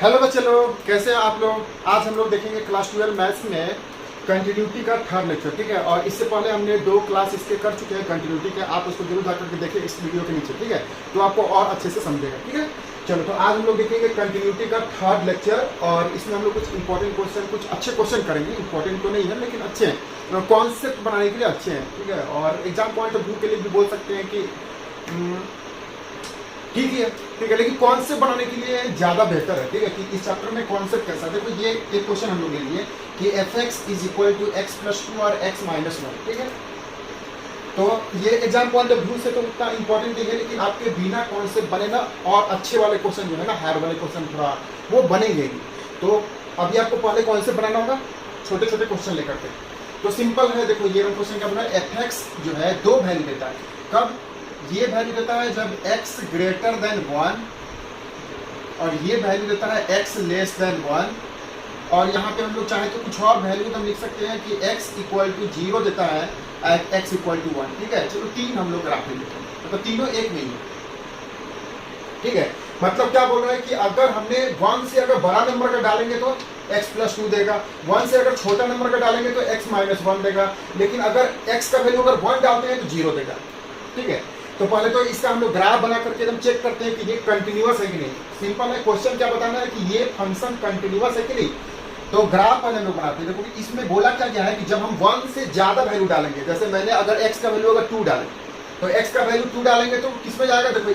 Hello बच्चे लोग, कैसे हैं आप लोग। आज हम लोग देखेंगे क्लास 12 मैथ्स में कंटिन्यूटी का थर्ड लेक्चर, ठीक है। और इससे पहले हमने 2 क्लास इसके कर चुके हैं कंटिन्यूटी के। आप उसको जरूर जाकर के देखिए इस वीडियो के नीचे, ठीक है, तो आपको और अच्छे से समझेगा, ठीक है। चलो, तो आज हम लोग देखेंगे कंटिन्यूटी का थर्ड लेक्चर और इसमें हम लोग कुछ इंपॉर्टेंट क्वेश्चन, कुछ अच्छे क्वेश्चन करेंगे। इंपॉर्टेंट तो नहीं है लेकिन अच्छे हैं, कॉन्सेप्ट बनाने के लिए अच्छे हैं, ठीक है। और एग्जाम पॉइंट ऑफ व्यू के लिए भी बोल सकते हैं कि ठीक है, ठीक है, लेकिन कॉन्सेप्ट बनाने के लिए ज्यादा बेहतर है, ठीक है, कि इस चैप्टर में कॉन्सेप्ट कैसा है। देखो, ये एक क्वेश्चन हम लोग ले लिए कि fx is equal to x plus 2 और x माइनस 1, ठीक है। तो ये एग्जाम पॉइंट ऑफ व्यू से तो उतना इंपॉर्टेंट नहीं है, लेकिन आपके बिना कॉन्सेप्ट बने ना और अच्छे वाले क्वेश्चन जो है ना, हार्ड वाले क्वेश्चन थोड़ा वो बनेंगे ही। तो अभी आपको पहले कॉन्सेप्ट बनाना होगा, छोटे छोटे क्वेश्चन लेकर के। तो सिंपल है, देखो ये क्वेश्चन क्या बना है, fx जो है 2 वैल्यू देता है। कब ये वैल्यू देता है? जब x ग्रेटर देन 1 और ये वैल्यू देता है x लेस देन 1। और यहाँ पे हम लोग चाहे तो कुछ और वैल्यू हम लिख सकते हैं कि x इक्वल टू 0 देता है एट x इक्वल टू 1, ठीक है। चलो 3 हम लोग ग्राफ में लिखते हैं, मतलब तीनों एक नहीं है, ठीक है। मतलब क्या बोल रहा है कि अगर हमने 1 से अगर बड़ा नंबर का डालेंगे तो x प्लस 2 देगा, 1 से अगर छोटा नंबर का डालेंगे तो x माइनस 1 देगा, लेकिन अगर x का वैल्यू अगर 1 डालते हैं तो 0 देगा, ठीक है। तो पहले तो इसका हम लोग ग्राफ बना करके एकदम चेक करते हैं कि ये कंटिन्यूअस है कि नहीं। सिंपल है, क्वेश्चन क्या बताना है कि ये फंक्शन कंटिन्यूअस है कि नहीं। तो ग्राफ पहले हम लोग बनाते हैं। देखो इसमें बोला क्या गया है कि जब हम 1 से ज्यादा वैल्यू डालेंगे, जैसे मैंने अगर x का वैल्यू अगर 2 डाले तो x का वैल्यू 2 डालेंगे तो किसमें जाएगा? देखो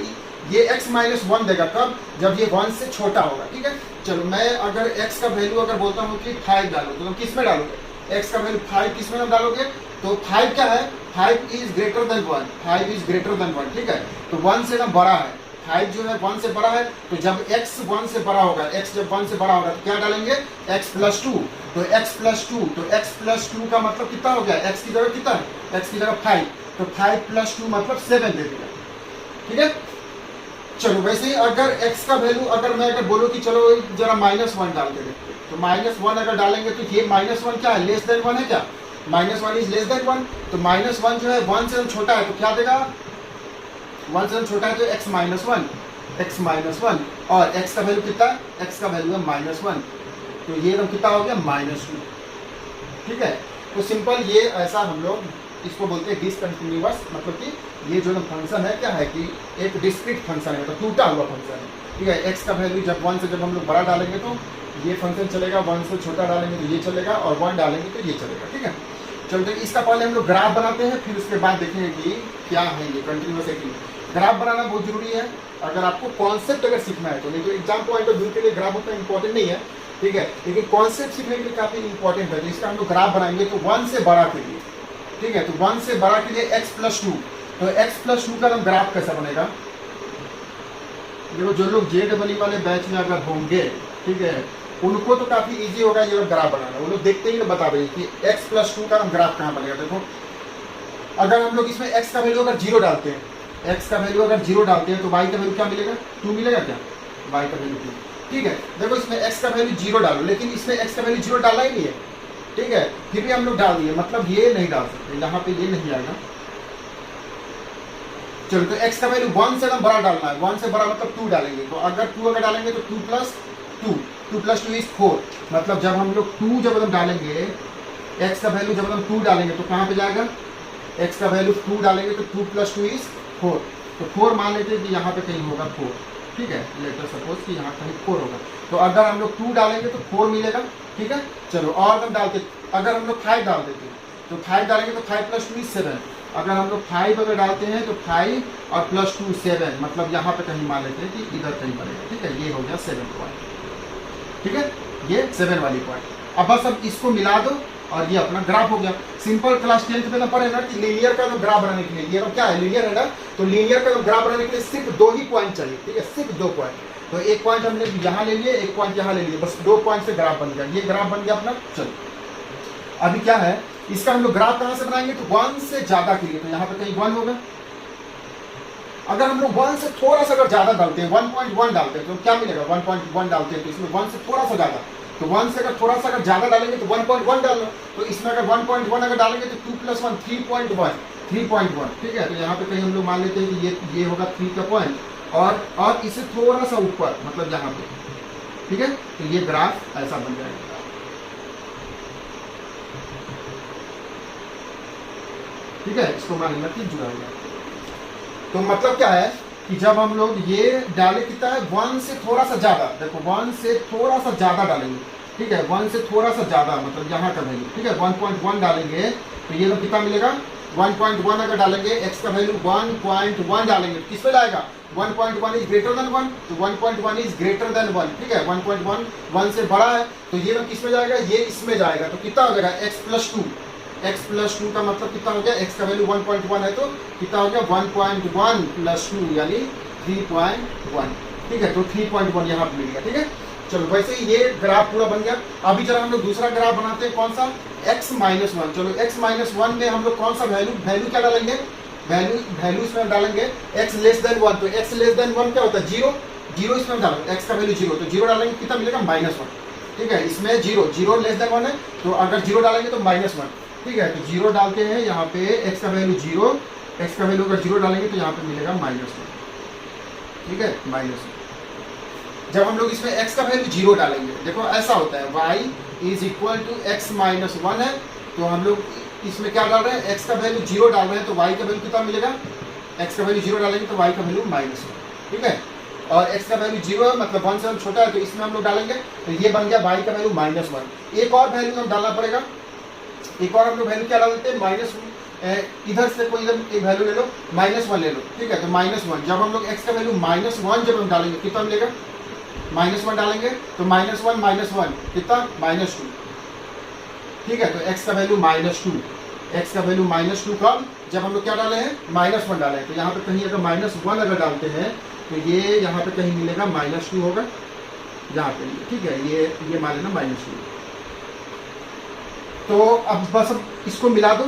ये x माइनस 1 देगा। कब? जब ये 1 से छोटा होगा, ठीक है। चलो, मैं अगर x का वैल्यू अगर बोलता हूँ कि 5 डालो तो किसमें डालोगे? x का वैल्यू 5 किसमें हम डालोगे? तो 5 क्या है? 5 is greater than 1, 5 is greater than 1, ठीक है। तो 1 से ना बड़ा है, 5 जो है 1 से बड़ा है। तो जब x 1 से बड़ा होगा, x जब 1 से बड़ा होगा तो क्या डालेंगे? x plus 2। तो x प्लस 2, तो x प्लस 2 का मतलब कितना हो गया? x की जगह कितना है? x की जगह 5, तो 5 प्लस 2 मतलब 7 दे दिया, ठीक है। चलो, वैसे ही अगर x का वैल्यू अगर मैं अगर बोलूँ कि चलो जरा माइनस 1 डाल के देखते, तो माइनस 1 अगर डालेंगे तो ये माइनस 1 क्या है? लेस देन 1 है क्या? Minus 1 is less than 1। तो माइनस 1 जो है 1 से छोटा है तो क्या देगा? 1 से छोटा है तो x माइनस 1, x माइनस 1। और x का वैल्यू कितना है? x का वैल्यू है माइनस 1, तो ये कितना हो गया? माइनस 2, ठीक है। तो सिंपल ये ऐसा हम लोग इसको बोलते हैं डिसकंटिन्यूअस। मतलब कि ये जो फंक्शन है क्या है कि एक डिस्क्रीट फंक्शन है, मतलब टूटा हुआ फंक्शन है, ठीक है। x का वैल्यू जब 1 से जब हम लोग बड़ा डालेंगे तो ये फंक्शन चलेगा, 1 से छोटा डालेंगे तो ये चलेगा, और 1 डालेंगे तो ये चलेगा, ठीक है। चलो, तो इसका पहले हम लोग ग्राफ बनाते हैं, फिर उसके बाद देखेंगे कि क्या है ये कंटिन्यूअस है कि नहीं। ग्राफ बनाना बहुत जरूरी है अगर आपको कॉन्सेप्ट अगर सीखना है तो, नहीं तो एग्जाम पॉइंट ऑफ व्यू के लिए ग्राफ उतना इंपॉर्टेंट नहीं है, ठीक है, लेकिन कॉन्सेप्ट सीखने के लिए काफी इंपॉर्टेंट है। तो इसका हम लोग ग्राफ बनाएंगे तो 1 से बड़ा के लिए, ठीक है। तो 1 से बड़ा के लिए x प्लस 2, तो x प्लस 2 का हम ग्राफ कैसा बनेगा? देखो, जो लोग JEE वाले बैच में अगर होंगे, ठीक है, उनको तो काफी इजी होगा ये ग्राफ बनाना। वो लोग देखते ही बता देंगे कि x प्लस 2 का ग्राफ कहाँ बनेगा। देखो, अगर हम लोग इसमें x का वैल्यू अगर 0 डालते हैं, x का वैल्यू अगर 0 डालते हैं तो y का वैल्यू क्या मिलेगा? 2 मिलेगा क्या? y का वैल्यू 2, ठीक है। देखो, इसमें x का वैल्यू 0 डालो, लेकिन इसमें x का वैल्यू 0 डाला ही नहीं है, ठीक है, फिर भी हम लोग डाल दिए, मतलब ये नहीं डाल सकते, यहाँ पे ये नहीं आएगा। चलो, तो x का वैल्यू 1 से ना बड़ा डालना है, 1 से बड़ा मतलब 2 डालेंगे। तो अगर 2 अगर डालेंगे तो 2 प्लस 2 इज 4। मतलब जब हम लोग 2 जब हम डालेंगे, x का वैल्यू जब हम 2 डालेंगे तो कहाँ पे जाएगा? x का वैल्यू 2 डालेंगे तो 2 प्लस 2 इज 4। तो 4 मान लेते हैं कि यहाँ पे कहीं होगा 4, ठीक है। लेटर सपोज कि यहाँ कहीं 4 होगा। तो अगर हम लोग 2 डालेंगे तो 4 मिलेगा, ठीक है। चलो, और हम डालते, अगर हम लोग 5 डाल देते तो 5 डालेंगे तो 5 प्लस 2 इज 7। अगर हम लोग 5 अगर डालते हैं तो 5 और प्लस 2 7, मतलब यहाँ पे कहीं मान लेते हैं कि इधर कहीं बनेगा, ठीक है। ये हो गया 7 पॉइंट, ठीक है, ये 7 वाली पॉइंट। अब बस अब इसको मिला दो और ये अपना ग्राफ हो गया। सिंपल क्लास 10th में ना पढ़े ना कि लीनियर का तो ग्राफ बनाने के लिए, ये तो क्या है? लीनियर है ना। तो लीनियर का तो ग्राफ बनाने के लिए सिर्फ 2 ही पॉइंट चाहिए, ठीक है, सिर्फ 2 पॉइंट। तो एक पॉइंट हमने यहाँ ले लिए, एक पॉइंट यहाँ ले लिए, बस 2 पॉइंट से ग्राफ बन गया। ये ग्राफ बन गया अपना। चलो, अभी क्या है, इसका हम लोग ग्राफ कहाँ से बनाएंगे? तो 1 से ज्यादा के लिए, तो यहाँ पे कहीं 1 होगा। अगर हम लोग 1 से थोड़ा सा अगर ज्यादा डालते हैं, 1.1 डालते हैं तो क्या मिलेगा? 1.1 डालते हैं तो इसमें 1 से थोड़ा सा ज्यादा, तो 1 से अगर थोड़ा सा अगर ज्यादा डालेंगे तो 1.1 डाल लो। तो इसमें अगर 1.1 अगर डालेंगे तो 2 प्लस 1 3.1, ठीक है। तो यहाँ पे कहीं हम लोग मान लेते हैं कि ये होगा 3 का पॉइंट, और इससे थोड़ा सा ऊपर, मतलब यहाँ पे ठीक है, तो ये ग्राफ ऐसा बन जाएगा। ठीक है, इसको मान लेना कि जुड़ा हुआ। तो मतलब क्या है कि जब हम लोग ये डाले कितना है 1 से थोड़ा सा ज्यादा, देखो 1 से थोड़ा सा ज्यादा डालेंगे, ठीक है, 1 से थोड़ा सा ज्यादा मतलब यहाँ का वैल्यू, ठीक है, 1.1 डालेंगे तो ये लोग कितना मिलेगा 1.1 अगर डालेंगे, x का वैल्यू 1.1 डालेंगे तो किस पे लाएगा 1.1 इज ग्रेटर देन 1, तो 1.1 इज ग्रेटर देन 1, ठीक है, 1.1 1 से बड़ा है तो ये लोग किस में जाएगा, ये इसमें जाएगा, तो कितना हो जाएगा x प्लस 2 का मतलब कितना हो गया, x का वैल्यू 1.1 है तो कितना हो गया 1.1 प्लस 2 यानी 3.1, ठीक है, तो 3.1 यहाँ पे मिल गया। ठीक है, चलो वैसे ही ये ग्राफ पूरा बन गया। अभी जरा हम लोग दूसरा ग्राफ बनाते हैं, कौन सा x-1। चलो x-1 में हम लोग कौन सा वैल्यू क्या डालेंगे, वैल्यू इसमें डालेंगे x लेस देन 1, तो x लेस देन 1 क्या होता है 0 इसमें डालेंगे, x का वैल्यू 0, तो 0 डालेंगे कितना मिलेगा -1, ठीक है, इसमें 0 लेस देन 1 है तो अगर 0 डालेंगे तो -1, ठीक है, तो 0 डालते हैं यहाँ पे, x का वैल्यू 0, x का वैल्यू अगर 0 डालेंगे तो यहाँ पे मिलेगा -1, ठीक है, -1। जब हम लोग इसमें x का वैल्यू 0 डालेंगे, देखो ऐसा होता है y is equal to x-1 है, तो हम लोग इसमें क्या डाल रहे हैं, x का वैल्यू 0 डाल रहे हैं तो y का वैल्यू कितना मिलेगा, x का वैल्यू 0 डालेंगे तो y का वैल्यू -1, ठीक है, और x का वैल्यू 0 है मतलब 1 से छोटा है तो इसमें हम लोग डालेंगे तो ये बन गया y का वैल्यू -1। एक और वैल्यू हम डालना पड़ेगा, एक और हम लोग वैल्यू क्या डालते हैं इधर से कोई इधर एक वैल्यू ले लो -1 ले लो, ठीक है, तो -1 जब हम लोग x का वैल्यू -1 जब हम डालेंगे कितना मिलेगा, -1 डालेंगे तो -1 कितना -2, ठीक है, तो x का वैल्यू -2, x का वैल्यू -2 कब, जब हम लोग क्या डाले हैं -1 डाले हैं, तो यहाँ पे कहीं अगर -1 अगर डालते हैं तो ये यहाँ पे कहीं मिलेगा -2 होगा यहाँ पे, ठीक है, ये मान लेना -2। तो अब बस अब इसको मिला दो,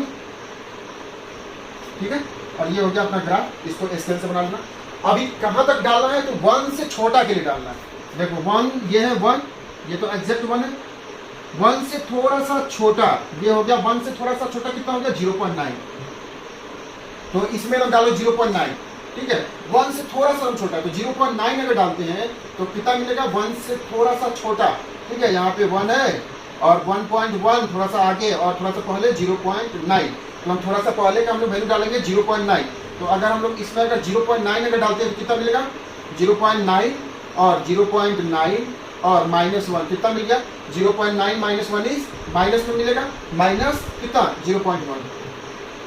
ठीक है, और ये हो गया अपना ग्राफ, इसको स्केल से बना लेना। अभी कहाँ तक डालना है तो 1 से छोटा के लिए डालना है, देखो 1 ये है 1, ये तो एग्जैक्ट 1 है, 1 से थोड़ा सा छोटा ये हो गया, 1 से थोड़ा सा छोटा कितना हो गया 0.9, तो इसमें हम डालो 0.9, ठीक है, 1 से थोड़ा सा हम छोटा तो 0.9 अगर डालते हैं तो कितना मिलेगा 1 से थोड़ा सा छोटा, ठीक है, यहाँ पे 1 है और 1.1 थोड़ा सा आगे और थोड़ा सा पहले 0.9, तो हम थोड़ा सा पहले का हम लोग वैल्यू डालेंगे 0.9, तो अगर हम लोग इसमें अगर 0.9 अगर डालते हैं तो कितना मिलेगा 0.9 और 0.9 और -1 कितना मिल गया 0.9 -1 इज माइनस में मिलेगा माइनस कितना 0.1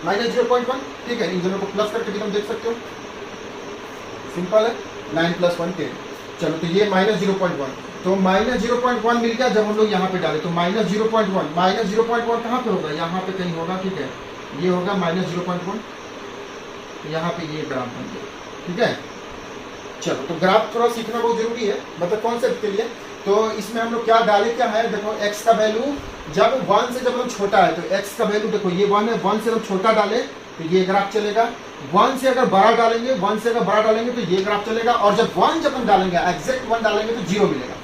-0.1, ठीक है, इन दोनों को प्लस करके भी हम देख सकते हो, सिंपल है, 9 + 1 10। चलो तो ये -0.1, तो -0.1 मिल गया जब हम लोग यहाँ पे डाले, तो -0.1 कहाँ पे होगा, यहाँ पे कहीं होगा, ठीक है, ये होगा -0.1, यहाँ पे ये ग्राफ बन गया, ठीक है। चलो तो ग्राफ थोड़ा सीखना बहुत जरूरी है, मतलब कॉन्सेप्ट के लिए। तो इसमें हम लोग क्या डाले, क्या है, देखो x का वैल्यू जब 1 से जब हम छोटा है तो x का वैल्यू देखो ये 1 है, 1 से हम छोटा डाले तो ये ग्राफ चलेगा, 1 से अगर बड़ा डालेंगे, 1 से अगर बड़ा डालेंगे तो ये ग्राफ चलेगा, और जब 1 जब हम डालेंगे एग्जैक्ट 1 डालेंगे तो 0 मिलेगा,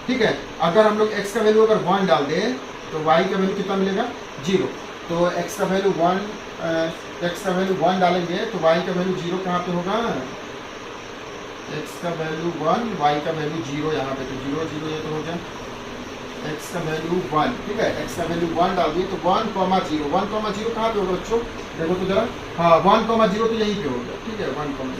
ठीक है। अगर हम लोग x का वैल्यू अगर 1 डाल दें तो y का वैल्यू कितना मिलेगा 0, तो x का वैल्यू 1 डालेंगे तो y का वैल्यू 0 कहाँ पे होगा, x का वैल्यू 1 y का वैल्यू 0, यहाँ पे तो 0 0 ये तो हो गया, x का वैल्यू 1, ठीक है, x का वैल्यू 1 डाल दिए तो 1, 0 कहाँ पे होगा बच्चों, देखो तो जरा, हाँ 1, 0 तो यहीं पे होगा, ठीक है, 1, 0,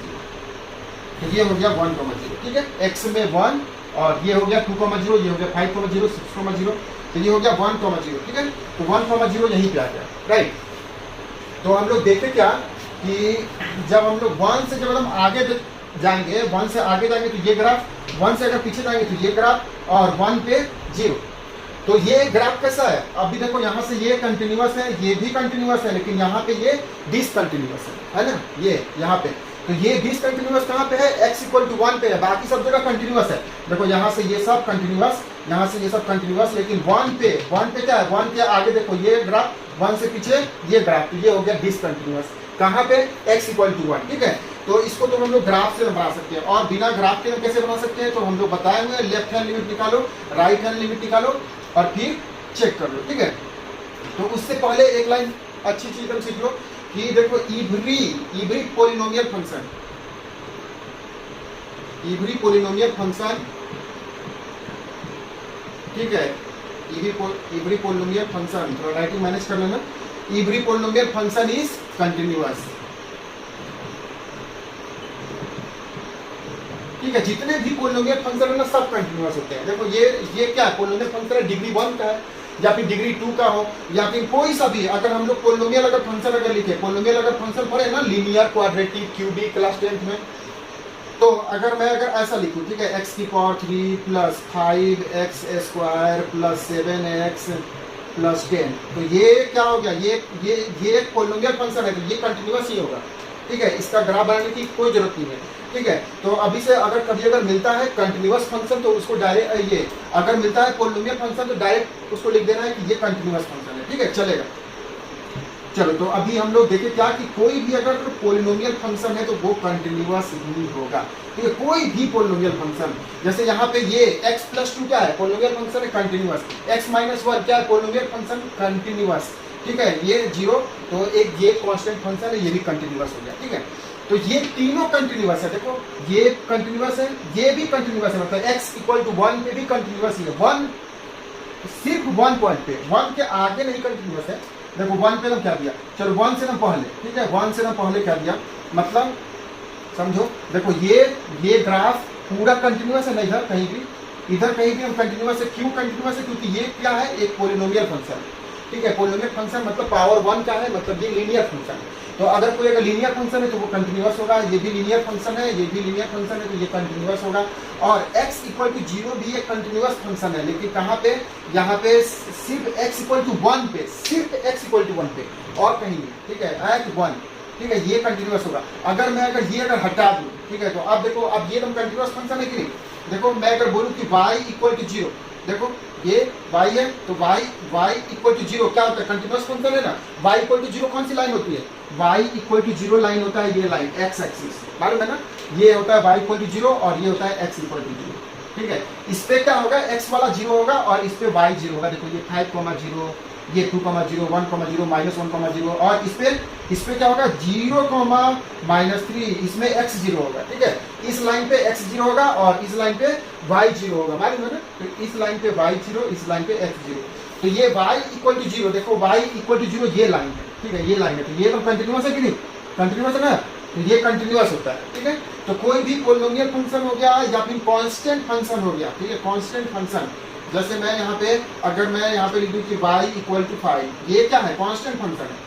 तो ये हो गया 1, 0, ठीक है, x में 1 और ये हो गया 2, 0, ये हो गया 5, 0, 6, 0, तो ये हो गया 1, 0, ठीक है, तो 1, 0 यहीं पे आ गया, राइट। तो हम लोग देखते क्या कि जब हम लोग 1 से जब हम आगे जाएंगे, 1 से आगे जाएंगे तो ये ग्राफ, 1 से अगर पीछे जाएंगे तो ये ग्राफ, और 1 पे 0, तो ये ग्राफ कैसा है, अभी देखो यहाँ से ये कंटिन्यूअस है, ये भी कंटिन्यूअस है, लेकिन यहाँ पे ये डिसकंटिन्यूअस है ना, ये यहाँ पे, तो ये डिसकंटिन्यूअस कहाँ पे है, x = 1 पे है, बाकी सब जगह कंटिन्यूअस है, देखो यहाँ से ये सब कंटिन्यूअस, यहाँ से ये सब कंटिन्यूअस, लेकिन 1 पे क्या है, 1 के आगे देखो ये ग्राफ, 1 से पीछे ये ग्राफ, तो ये हो गया डिसकंटिन्यूअस, कहाँ पे x = 1, ठीक है। तो इसको तो हम लोग ग्राफ से बना सकते हैं, और बिना ग्राफ के हम कैसे बना सकते हैं, तो हम लोग बताए हुए लेफ्ट हैंड लिमिट निकालो, राइट हैंड लिमिट निकालो और फिर चेक कर लो, ठीक है। तो उससे पहले एक लाइन अच्छी चीज हम सीख लो कि देखो इवरी पोलिनोमियल फंक्शन ठीक है, इवरी पोलिनोमियल फंक्शन, थोड़ा राइटिंग मैनेज कर लेना, every polynomial function is continuous. ठीक है, जितने भी पोलिनोमियल फंक्शन है ना सब कंटिन्यूअस होते हैं। देखो ये क्या है, पोलिनोमियल फंक्शन है डिग्री 1 का है या फिर डिग्री 2 का हो या फिर कोई सा भी। अगर हम लोग पोलिनोमियल अगर फंक्शन अगर लिखे, पोलिनोमियल अगर फंक्शन पढ़े ना, linear, quadratic, cubic class 10th में, तो अगर मैं अगर ऐसा लिखूं, ठीक है, x की power 3 plus 5x square plus 7x plus 10, तो ये क्या हो गया, ये एक पोलिनोमियल फंक्शन है, तो ये कंटिन्यूअस ही होगा। ठीक है, इसका ग्राफ बनाने की कोई जरूरत नहीं है। ठीक है, तो अभी से अगर कभी अगर मिलता है कंटिन्यूअस फंक्शन तो उसको डायरेक्ट, ये अगर मिलता है पोलिनोमियल फंक्शन तो डायरेक्ट उसको लिख देना है कि ये कंटिन्यूअस फंक्शन है। ठीक है, चलेगा। चलो, तो अभी हम लोग देखें क्या कि कोई भी अगर पोलिनोमियल फंक्शन है तो वो कंटिन्यूअस ही होगा। ठीक है, कोई भी पोलिनोमियल फंक्शन, जैसे यहाँ पे ये x प्लस 2 क्या है, पोलिनोमियल फंक्शन है कंटिन्यूअस। x माइनस 1 क्या है, पोलिनोमियल फंक्शन कंटिन्यूअस। ठीक है, ये 0, तो एक ये कांस्टेंट फंक्शन है, ये भी कंटिन्यूअस हो गया। ठीक है, तो ये तीनों कंटिन्यूअस है। देखो ये कंटिन्यूअस है, ये भी कंटिन्यूअस है, मतलब x इक्वल टू 1 पे भी कंटिन्यूअस ही है। 1 सिर्फ 1 पॉइंट पे, 1 के आगे नहीं कंटिन्यूअस है। देखो 1 पे हम क्या दिया, चलो 1 से हम पहले, ठीक है, 1 से हम पहले क्या दिया, मतलब समझो, देखो ये ग्राफ पूरा कंटिन्यूअस है ना, इधर कहीं भी हम कंटिन्यूअस है। क्यों कंटिन्यूअस है, क्योंकि ये क्या है, एक पोलिनोमियल फंक्शन। ठीक है, पोलिनोमियल फंक्शन मतलब पावर 1 का है, मतलब ये लीनियर फंक्शन है। तो अगर कोई अगर लीनियर फंक्शन है तो वो कंटिन्यूअस होगा, ये भी लीनियर फंक्शन है, ये भी लीनियर फंक्शन है, तो ये कंटिन्यूअस होगा। और x इक्वल टू 0 भी एक कंटिन्यूअस फंक्शन है, लेकिन कहाँ पे, यहाँ पे सिर्फ x इक्वल टू 1 पे, सिर्फ x इक्वल टू 1 पे, और कहीं नहीं। ठीक है, एट 1, ठीक है, ये कंटिन्यूअस होगा। अगर मैं अगर ये हटा दूँ, ठीक है, तो अब देखो, अब ये एकदम कंटिन्यूअस फंक्शन है कि नहीं। देखो मैं अगर बोलूँ कि y इक्वल टू 0, देखो ये y है, तो y इक्वल टू 0 क्या होता है, कंटिन्यूअस फंक्शन है ना। y इक्वल टू 0 कौन सी लाइन होती है, y इक्वल टू 0 लाइन होता है, ये लाइन x एक्सिस, मालूम है ना, ये होता है y इक्वल टू 0 और ये होता है x इक्वल टू 0। ठीक है, इस पे क्या होगा, x वाला 0 होगा और इस पे y 0 होगा। देखो ये 5,0, ये 2,0, 1,0, -1,0, और इस पे क्या होगा, 0,-3, इसमें x 0 होगा। ठीक है, इस लाइन पे x 0 होगा और इस लाइन पे y 0 होगा, मालूम है ना। तो इस लाइन पे y 0, इस लाइन पे x 0, तो ये y इक्वल टू 0, देखो y इक्वल टू 0 ये लाइन है। ठीक है, ये लाइन है, तो ये तो कंटिन्यूअस है कि नहीं, कंटिन्यूअस है ना, तो ये कंटिन्यूअस होता है। ठीक है, तो कोई भी पोलिनोमियल फंक्शन हो गया या फिर कांस्टेंट फंक्शन हो गया, ठीक है, कांस्टेंट फंक्शन, जैसे मैं यहाँ पे अगर मैं यहाँ पे लिख दूँ कि y इक्वल टू 5, ये क्या है, कांस्टेंट फंक्शन है।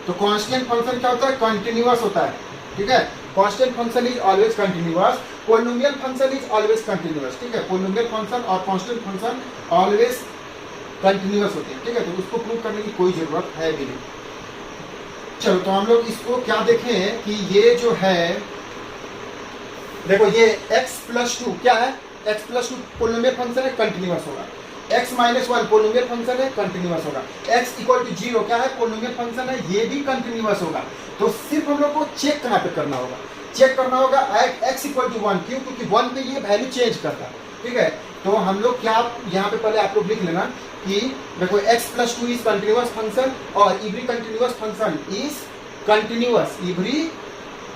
तो कांस्टेंट फंक्शन क्या होता है, कंटिन्यूअस होता है। ठीक है, constant function is always continuous, polynomial function is always continuous. ठीक है, पोलिनोमियल फंक्शन और कांस्टेंट फंक्शन ऑलवेज कंटिन्यूअस होते हैं। ठीक है, तो उसको प्रूव करने की कोई जरूरत है भी नहीं। चलो, तो हम लोग इसको क्या देखें कि ये जो है, देखो ये x प्लस 2 क्या है, x प्लस 2 पोलिनोमियल फंक्शन है, कंटिन्यूअस होगा। x माइनस 1 पोलिनोमियल फंक्शन है, कंटिन्यूअस होगा। x इक्वल टू 0 क्या है, पोलिनोमियल फंक्शन है, ये भी कंटिन्यूअस होगा। तो सिर्फ हम लोग को चेक कहाँ पे करना होगा, चेक करना होगा एट x इक्वल टू 1, क्यों, क्योंकि 1 पे ये वैल्यू चेंज करता है। ठीक है, तो हम लोग क्या, यहाँ पे पहले आप लोग लिख लेना कि देखो x plus 2 is continuous function और every continuous function is continuous, every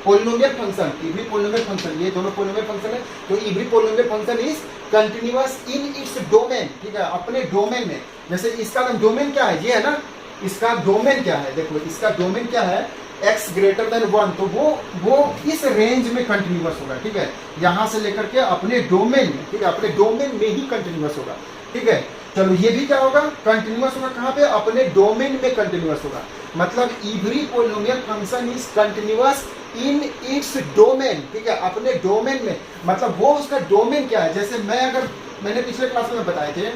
polynomial function, every polynomial function, ये दोनों पोलिनोमियल फंक्शन है, तो every polynomial function is continuous in its domain. ठीक है, अपने डोमेन में, जैसे इसका डोमेन क्या है, ये है ना, इसका डोमेन क्या है, देखो इसका डोमेन क्या है, x ग्रेटर देन 1, तो वो इस रेंज में कंटिन्यूअस होगा। ठीक है, यहाँ से लेकर के अपने डोमेन में, ठीक है, अपने डोमेन में ही कंटिन्यूअस होगा। ठीक है, चलो ये भी क्या होगा, कंटिन्यूअस होगा, कहाँ पे, अपने डोमेन में कंटिन्यूअस होगा। मतलब every polynomial function is continuous in its domain. ठीक है, अपने डोमेन में, मतलब वो उसका डोमेन क्या है। जैसे मैंने पिछले क्लास में बताए थे,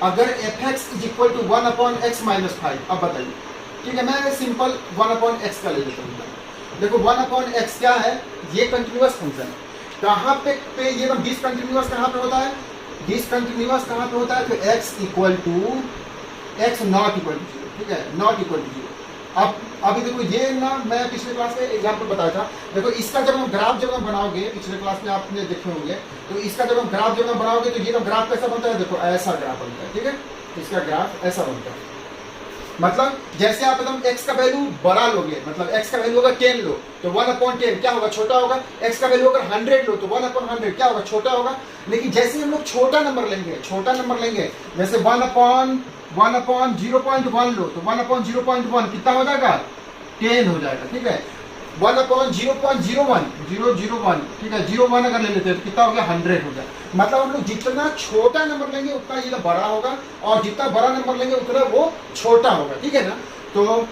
अगर fx is equal to 1/x minus 5, अब बताइए। ठीक है, मैं सिंपल 1/x का ले लेता हूँ। देखो 1/x क्या है, ये कंटिन्यूअस फंक्शन है, कहाँ पे ये डिसकंटिन्यूअस कहाँ पे होता है, डिसकंटिन्यूअस कहाँ पे होता है, तो x equal to x not equal to 0। ठीक है, नॉट इक्वल टू 0। अब अभी देखो ये ना, मैं पिछले क्लास में एग्जांपल बताया था, देखो इसका जब हम ग्राफ जब हम बनाओगे, पिछले क्लास में आपने देखे होंगे, तो इसका जब हम ग्राफ जब हम बनाओगे तो ये ग्राफ कैसा बनता है, देखो ऐसा ग्राफ बनता है। ठीक है, इसका ग्राफ ऐसा बनता है। मतलब जैसे आप एकदम x का वैल्यू बड़ा लोगे, मतलब x का वैल्यू अगर 10 लो तो 1/10 क्या होगा, छोटा होगा। x का वैल्यू अगर 100 लो तो 1/100 क्या होगा, छोटा होगा। लेकिन जैसे हम लोग छोटा नंबर लेंगे, जैसे 1/0.1 लो तो 1/0.1 कितना हो जाएगा, 10 हो जाएगा, ठीक है। 1/0.01 ठीक है, 01 अगर ले लेते हैं तो कितना हो गया, 100 हो गया। मतलब हम लोग जितना छोटा नंबर लेंगे उतना ये बड़ा होगा, और जितना बड़ा नंबर लेंगे उतना वो छोटा होगा, ठीक है ना। तो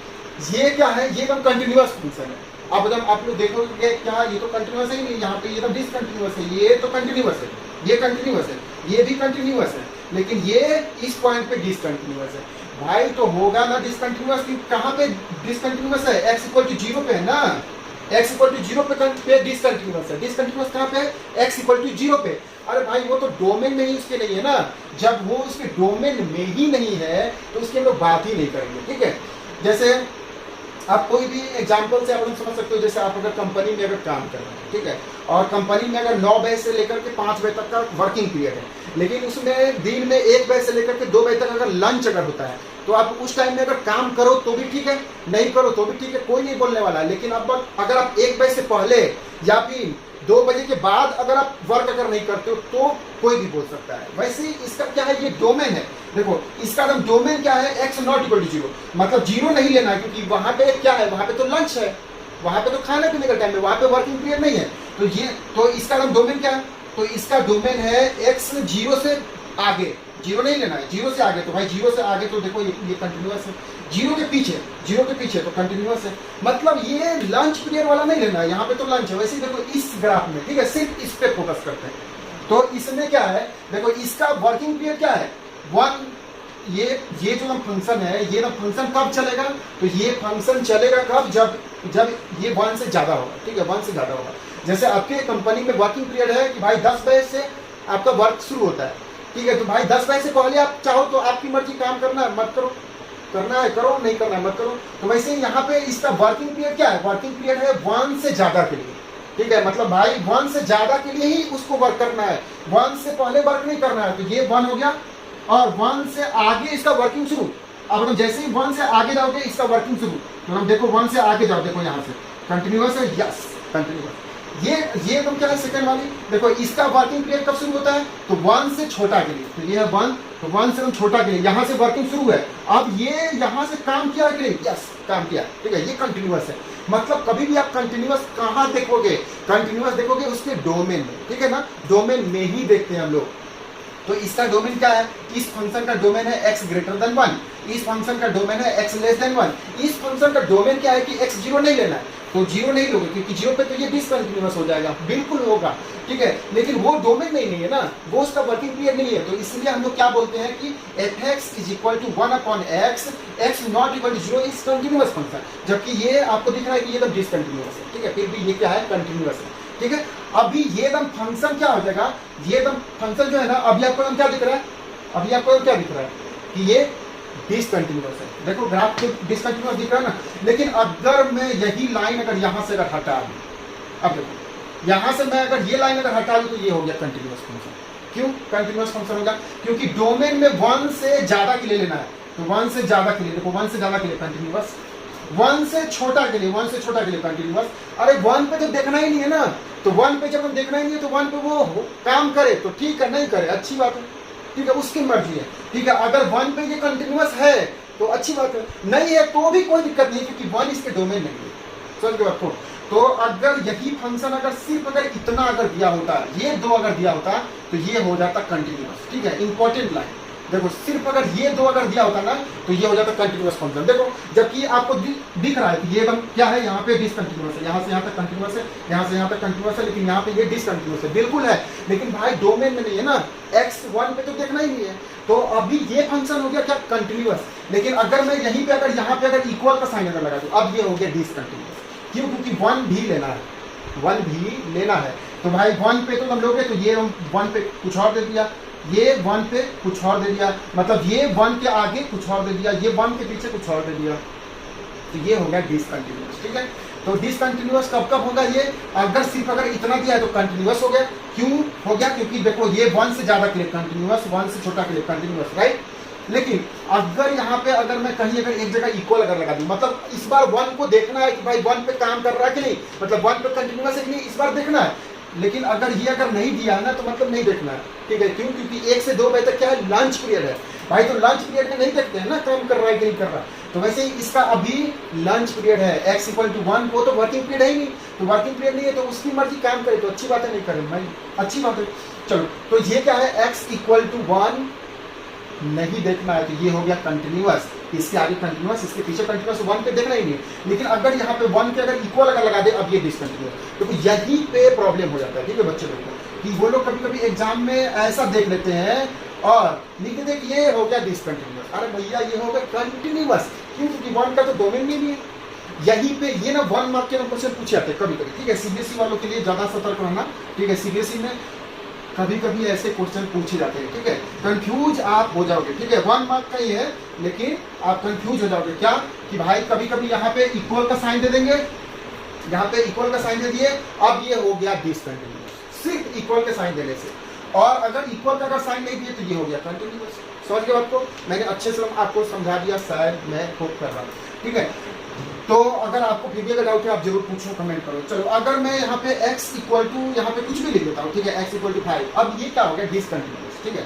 ये क्या है, ये एकदम कंटिन्यूअस फंक्शन है। अब एकदम आप लोग देखोगे क्या, ये तो कंटिन्यूअस है ही नहीं, यहाँ पे ये तो डिसकंटिन्यूअस है, ये तो कंटिन्यूअस है, ये कंटिन्यूअस है, ये भी कंटिन्यूअस है, लेकिन ये इस पॉइंट पे डिसकंटिन्यूअस है। भाई तो होगा ना डिसकंटिन्यूअस, कहाँ पे डिसकंटिन्यूअस है, x = 0 पे है ना, x = 0 पे डिसकंटिन्यूअस है। डिसकंटिन्यूअस कहाँ पे है, x = 0 पे। अरे भाई वो तो डोमेन में ही उसके नहीं है ना, जब वो उसके डोमेन में ही नहीं है तो उसकी हम लोग बात ही नहीं करेंगे, ठीक है। जैसे आप कोई भी एग्जाम्पल से आप लोग समझ सकते हो, जैसे आप अगर कंपनी में अगर काम कर रहे हैं, ठीक है, और कंपनी में अगर 9 बजे से लेकर के 5 बजे तक का वर्किंग पीरियड है, लेकिन उसमें दिन में 1 बजे से लेकर के 2 बजे तक अगर लंच अगर होता है, तो आप उस टाइम में अगर काम करो तो भी ठीक है, नहीं करो तो भी ठीक है, कोई नहीं बोलने वाला है। लेकिन अब अगर आप 1 बजे से पहले या फिर 2 बजे के बाद अगर आप वर्क अगर नहीं करते हो तो कोई भी बोल सकता है। वैसे ही इसका क्या है, ये डोमेन है। देखो इसका डोमेन क्या है, x ≠ 0, मतलब 0 नहीं लेना है, क्योंकि वहां पे क्या है, वहां पे तो लंच है, वहां पे तो खाने पीने का टाइम है, वहां पे वर्किंग पीरियड नहीं है। तो इसका डोमेन क्या है, तो इसका डोमेन है x 0 से आगे, 0 नहीं लेना है, 0 से आगे। तो भाई 0 से आगे तो देखो ये कंटिन्यूअस है, 0 के पीछे तो कंटिन्यूअस है। मतलब ये लंच पीरियड वाला नहीं लेना है, यहाँ पे तो लंच है। वैसे देखो इस ग्राफ में, ठीक है, सिर्फ इस पे फोकस करते हैं। तो इसमें क्या है, देखो इसका वर्किंग पीरियड क्या है, 1। ये जो फंक्शन है, ये ना फंक्शन कब चलेगा, तो ये फंक्शन चलेगा कब, जब ये 1 से ज्यादा होगा, ठीक है, 1 से ज्यादा होगा। जैसे आपके कंपनी में वर्किंग पीरियड है कि भाई 10 बजे से आपका वर्क शुरू होता है, ठीक है, तो भाई 10 बजे से पहले आप चाहो तो आपकी मर्जी काम करना है मत करो, करना है करो, नहीं करना है मत करो। तो वैसे यहाँ पे इसका वर्किंग पीरियड क्या है, वर्किंग पीरियड है 1 से ज्यादा के लिए, ठीक है, मतलब भाई 1 से ज्यादा के लिए ही उसको वर्क करना है, 1 से पहले वर्क नहीं करना है। तो ये 1 हो गया, और 1 से आगे इसका वर्किंग शुरू। अब हम जैसे ही 1 से आगे जाओगे इसका वर्किंग शुरू, तो हम देखो 1 से आगे जाओ, देखो यहाँ से कंटिन्यूअस है, यस कंटिन्यूअस। ये तुम क्या है, सेकंड वाली देखो इसका वर्किंग पीरियड कब शुरू होता है, तो 1 से छोटा के लिए, तो ये है 1, तो 1 से छोटा के लिए यहाँ से वर्किंग शुरू है। अब ये यहाँ से काम किया के लिए, यस काम किया, ठीक है, ये कंटिन्यूअस है। मतलब कभी भी आप कंटिन्यूअस कहाँ देखोगे, कंटिन्यूअस देखोगे उसके डोमेन में, ठीक है ना, डोमेन में ही देखते हैं हम लोग। तो इसका डोमेन क्या है, इस फंक्शन का डोमेन है x > 1, इस फंक्शन का डोमेन है x < 1। इस फंक्शन का डोमेन क्या है कि x 0 नहीं लेना है, तो 0 नहीं लोगे, क्योंकि 0 पे तो ये डिसकंटिन्यूअस हो जाएगा, बिल्कुल होगा, ठीक है। लेकिन वो डोमेन नहीं है ना, वो उसका वर्किंग पीरियड नहीं है, तो इसलिए हम लोग क्या बोलते हैं कि fx = 1/x, x ≠ 0 is continuous function. जबकि ये आपको दिख रहा है कि ये तो डिसकंटिन्यूअस है, ठीक है, फिर भी ये क्या है, कंटिन्यूअस है, ठीक है। अभी ये एकदम फंक्शन क्या हो जाएगा, ये एकदम फंक्शन जो है ना, अभी आपको एकदम क्या दिख रहा है, अभी आपको क्या दिख रहा है कि ये डिसकंटिन्यूअस है। देखो ग्राफ तो डिसकंटिन्यूअस दिख रहा है ना, लेकिन अगर मैं यही लाइन अगर यहाँ से अगर हटा दूँ, अब देखो यहाँ से मैं अगर ये लाइन अगर हटा दूँ तो ये हो गया कंटिन्यूअस फंक्शन। क्यों कंटिन्यूअस फंक्शन होगा, क्योंकि डोमेन में 1 से ज्यादा के लिए लेना है, तो 1 से ज्यादा के लिए, देखो 1 से ज्यादा के लिए कंटिन्यूअस, 1 से छोटा के लिए, 1 से छोटा के लिए कंटिन्यूअस। अरे 1 पे तो देखना ही नहीं है ना, तो 1 पे जब हम देखना ही नहीं है तो 1 पे वो काम करे तो ठीक है, नहीं करे अच्छी बात है, ठीक है, उसकी मर्जी है, ठीक है। अगर 1 पे ये कंटिन्यूअस है तो अच्छी बात है, नहीं है तो भी कोई दिक्कत नहीं, क्योंकि 1 इसके डोमेन नहीं है। समझ गए आपको। तो अगर यही फंक्शन अगर सिर्फ अगर इतना अगर दिया होता, ये 2 अगर दिया होता तो ये हो जाता कंटिन्यूअस, ठीक है, इंपॉर्टेंट लाइन। देखो सिर्फ अगर ये 2 अगर दिया होता ना तो ये हो जाता कंटिन्यूअस फंक्शन। देखो जबकि आपको दिख रहा है कि ये क्या है, यहाँ पे डिसकंटिन्यूअस है, यहाँ से यहाँ तक कंटिन्यूअस है, यहाँ से यहाँ तक कंटिन्यूअस है, लेकिन यहाँ पे ये डिसकंटिन्यूअस है, बिल्कुल है, लेकिन भाई डोमेन में नहीं है ना, x 1 पे तो देखना ही नहीं है। तो अभी ये फंक्शन हो गया क्या, कंटिन्यूअस। लेकिन अगर मैं यहीं पे अगर यहाँ पे अगर इक्वल का साइन अगर लगा दूं, अब ये हो गया डिसकंटिन्यूअस। क्यों, क्योंकि 1 भी लेना है, 1 भी लेना है। तो भाई 1 पे तो हम लोगे, तो ये हम 1 पे कुछ और दे दिया, ये 1 पे कुछ और दे दिया, मतलब ये 1 के आगे कुछ और दे दिया, ये 1 के पीछे कुछ और दे दिया, तो ये हो गया डिसकंटिन्यूअस, ठीक है। तो डिसकंटिन्यूअस कब कब होगा, ये अगर सिर्फ अगर इतना दिया है तो कंटिन्यूअस हो गया। क्यों हो गया, क्योंकि देखो ये 1 से ज्यादा के लिए कंटिन्यूअस, 1 से छोटा के लिए कंटिन्यूअस, राइट। लेकिन अगर यहाँ पे अगर मैं कहीं अगर एक जगह इक्वल अगर लगा दूं, मतलब इस बार 1 को देखना है कि भाई 1 पे काम कर रहा है कि नहीं, मतलब 1 पे कंटिन्यूअस है कि नहीं, इस बार देखना है। लेकिन अगर ये अगर नहीं दिया है ना, तो मतलब नहीं देखना है, ठीक है। क्यों? क्योंकि 1 से 2 बजे तक क्या है, लंच पीरियड है भाई, तो लंच पीरियड में नहीं देखते हैं ना काम कर रहा है कि नहीं कर रहा। तो वैसे ही इसका अभी लंच पीरियड है, x = 1, वो तो वर्किंग पीरियड है ही नहीं, तो वर्किंग पीरियड नहीं है तो उसकी मर्जी काम करे, तो अच्छी बात है, नहीं करे भाई अच्छी बात है। चलो, तो ये क्या है, x = 1 नहीं देखना है, तो ये हो गया कंटिन्यूअस, इसके आगे कंटिन्यूअस, इसके पीछे कंटिन्यूअस, 1 पे देखना ही नहीं। लेकिन अगर यहाँ पे 1 के अगर इक्वल अगर लगा दे, अब ये डिसकंटिन्यूअस, तो यही पे प्रॉब्लम हो जाता है, ठीक है बच्चे लोग को, कि वो लोग कभी कभी एग्जाम में ऐसा देख लेते हैं और लिख देते कि ये हो गया डिसकंटिन्यूअस। अरे भैया ये हो गया कंटिन्यूअस, क्यों? क्योंकि 1 का तो डोमेन में नहीं है। यहीं पे ये ना 1 मार्क के क्वेश्चन पूछे जाते हैं कभी कभी, ठीक है। सीबीएसई वालों के लिए ज्यादा सतर्क रहना, ठीक है। सीबीएसई में कभी कभी ऐसे क्वेश्चन पूछे जाते हैं, ठीक है। कंफ्यूज आप हो जाओगे, ठीक है। 1 मार्क का ही है, लेकिन आप कंफ्यूज हो जाओगे क्या, कि भाई कभी कभी यहाँ पे इक्वल का साइन दे देंगे, यहाँ पे इक्वल का साइन दे दिए, अब ये हो गया डिसकंटिन्यूअस सिर्फ इक्वल के साइन देने से। और अगर इक्वल का अगर साइन नहीं दिए तो ये हो गया कंटिन्यूअस। समझ गए बात को? मैंने अच्छे से आपको समझा दिया, शायद मैं होप कर रहा हूँ, ठीक है। तो अगर आपको फिर भी अगर डाउट है आप जरूर पूछो, कमेंट करो। चलो, अगर मैं यहाँ पे x = यहाँ पे कुछ भी लिख देता हूँ, ठीक है, x = 5, अब ये क्या हो गया, डिसकंटिन्यूअस, ठीक है।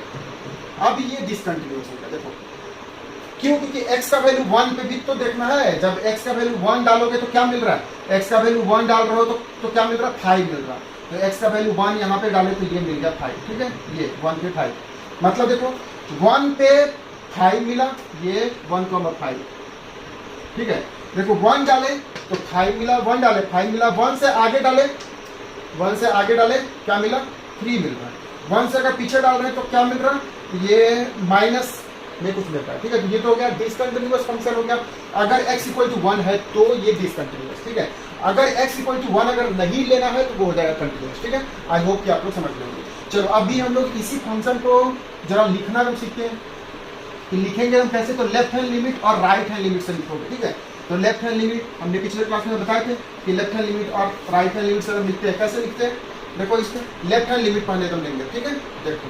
अब ये डिसकंटिन्यूअस हो गया, देखो क्यों? क्योंकि x का वैल्यू 1 पे भी तो देखना है। जब x का वैल्यू 1 डालोगे तो क्या मिल रहा है, x का वैल्यू 1 डाल रहे हो तो क्या मिल रहा है, 5 मिल रहा है। तो x का वैल्यू 1 यहाँ पे डाले तो ये मिल गया 5, ठीक है। ये 1 पे 5, मतलब देखो 1 पे 5 मिला, ये 1,5, ठीक है। देखो 1 डाले तो 5 मिला, 1 डाले 5 मिला, 1 से आगे डाले, 1 से आगे डाले क्या मिला, 3 मिल रहा है। 1 से अगर पीछे डाल रहे हैं तो क्या मिल रहा है, ये माइनस में कुछ मिलता है, ठीक है। तो ये तो हो गया डिसकंटिन्यूअस फंक्शन हो गया। अगर x = 1 है तो ये डिसकंटिन्यूअस, ठीक है। अगर x = 1 अगर नहीं लेना है तो वो हो जाएगा कंटिन्यूअस, ठीक है। आई होप कि आप लोग समझ लेंगे। चलो, अभी हम लोग इसी फंक्शन को जरा लिखना हम सीखते हैं कि लिखेंगे हम कैसे, तो लेफ्ट हैंड लिमिट और राइट हैंड लिमिट से लिखोगे, ठीक है। तो लेफ्ट हैंड लिमिट हमने पिछले क्लास में बताए थे कि लेफ्ट हैंड लिमिट और राइट हैंड लिमिट से हम लिखते हैं, कैसे लिखते हैं, देखो इसमें लेफ्ट हैंड लिमिट पहले हम लेंगे, ठीक है। देखो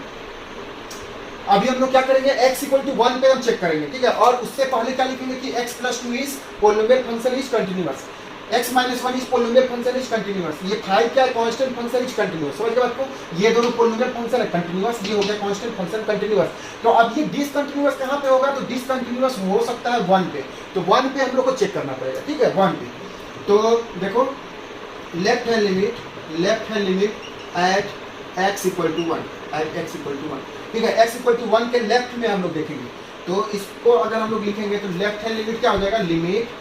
अभी हम लोग क्या करेंगे, x = 1 पे हम चेक करेंगे, ठीक है। और उससे पहले क्या लिखेंगे कि x + 2 is polynomial function is continuous, x - 1 is polynomial function is continuous, ये 5 क्या है, कांस्टेंट फंक्शन इज कंटिन्यूअस। समझ गए बात को? ये दोनों पोलिनोमियल फंक्शन है कंटिन्यूअस, ये हो गया कांस्टेंट फंक्शन कंटिन्यूअस। तो अब ये डिसकंटिन्यूअस कहां पे होगा, तो डिसकंटिन्यूअस हो सकता है 1 पे, तो 1 पे हम लोग को चेक करना पड़ेगा, ठीक है, 1 पे। तो देखो left hand limit at x = 1, ठीक है। x = 1 के लेफ्ट में हम लोग देखेंगे, तो इसको अगर हम लोग लिखेंगे तो लेफ्ट हैंड लिमिट क्या हो जाएगा, लिमिट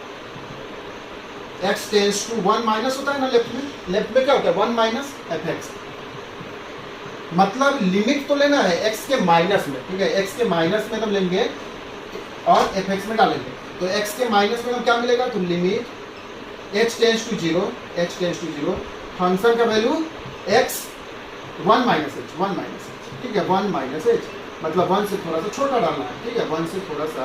x → 1 माइनस होता है ना लेफ्ट में क्या होता है, 1 - fx, मतलब लिमिट तो लेना है x के माइनस में, ठीक है। x के माइनस में हम लेंगे और fx में डालेंगे, तो x के माइनस में हम क्या मिलेगा, तो लिमिट h → 0, फंक्शन का वैल्यू x 1 - h, ठीक है, 1 - h, मतलब 1 से थोड़ा सा छोटा डालना है, ठीक है, 1 से थोड़ा सा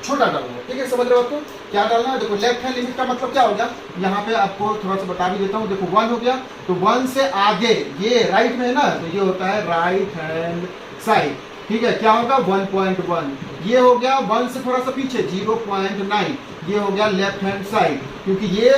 छोटा डालना है, ठीक है। समझ रहे हो आपको क्या डालना है? देखो लेफ्ट हैंड लिमिट का मतलब क्या हो गया, यहाँ पे आपको थोड़ा सा बता भी देता हूँ। देखो 1 हो गया, तो 1 से आगे ये राइट में है ना, तो ये होता है राइट हैंड साइड, ठीक है। क्या होगा, 1.1, ये हो गया 1 से थोड़ा सा पीछे 0.9, ये हो गया लेफ्ट हैंड साइड, क्योंकि ये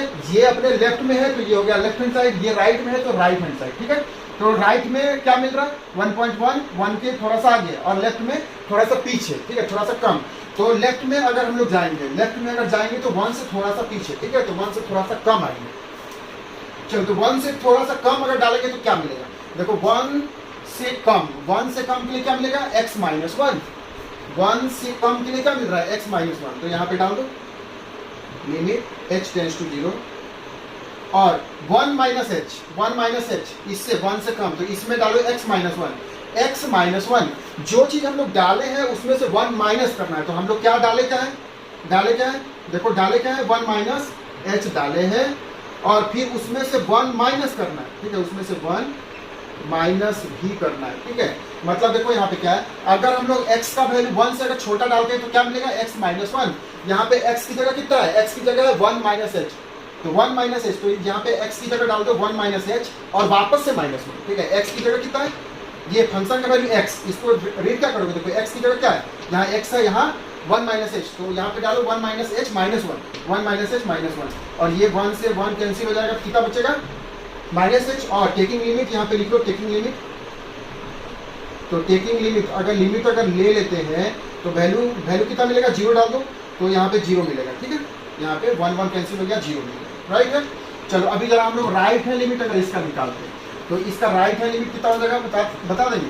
अपने लेफ्ट में है तो ये हो गया लेफ्ट हैंड साइड, ये राइट में है तो राइट हैंड साइड, ठीक है। तो राइट में क्या मिल रहा है, 1.1, 1 के थोड़ा सा आगे, और लेफ्ट में थोड़ा सा पीछे, ठीक है, थोड़ा सा कम। तो लेफ्ट में अगर हम लोग जाएंगे, तो 1 से थोड़ा सा पीछे, ठीक है, तो 1 से थोड़ा सा कम आएंगे। चलो, तो 1 से थोड़ा सा कम अगर डालेंगे तो क्या मिलेगा, देखो 1 से कम के लिए क्या मिलेगा, x - 1, 1 से कम के लिए क्या मिल रहा है, x - 1, तो यहाँ पे डाल दो लिमिट h → 0 और 1 - h, इससे 1 से कम, तो इसमें डालो x - 1, जो चीज हम लोग डाले हैं उसमें से 1 माइनस करना है, तो हम लोग क्या डाले क्या है, देखो डाले क्या है, 1 - h डाले हैं, और फिर उसमें से 1 माइनस करना है, ठीक है, उसमें से 1 माइनस भी करना है, ठीक है। मतलब देखो यहाँ पे क्या है, अगर हम लोग x का वैल्यू 1 से अगर छोटा डालते हैं तो क्या मिलेगा, x - 1, यहाँ पे x की जगह कितना है, x की जगह है 1 - h, तो 1 - h, तो यहाँ पे x की जगह डाल दो 1 - h और वापस से -1, ठीक है। x की जगह कितना है, ये फंक्शन का वैल्यू x, इसको रीड क्या करोगे, देखो x की जगह क्या है, यहाँ x है, यहाँ 1 माइनस एच, तो यहाँ पे डालो 1 minus H minus 1 minus H minus 1, और ये 1 से 1 कैंसिल हो जाएगा, कितना बचेगा माइनस एच, और टेकिंग लिमिट यहाँ पे लिख लो टेकिंग लिमिट। तो टेकिंग लिमिट अगर ले लेते हैं तो वैल्यू कितना मिलेगा, 0 डाल दो, तो यहाँ पे 0 मिलेगा, ठीक है, यहाँ पे 1 1 कैंसिल हो गया, 0 मिलेगा, राइट है। चलो अभी जरा हम लोग राइट हैंड लिमिट अगर इसका निकालते हैं तो इसका राइट हैंड लिमिट कितना हो जाएगा, बता देंगे।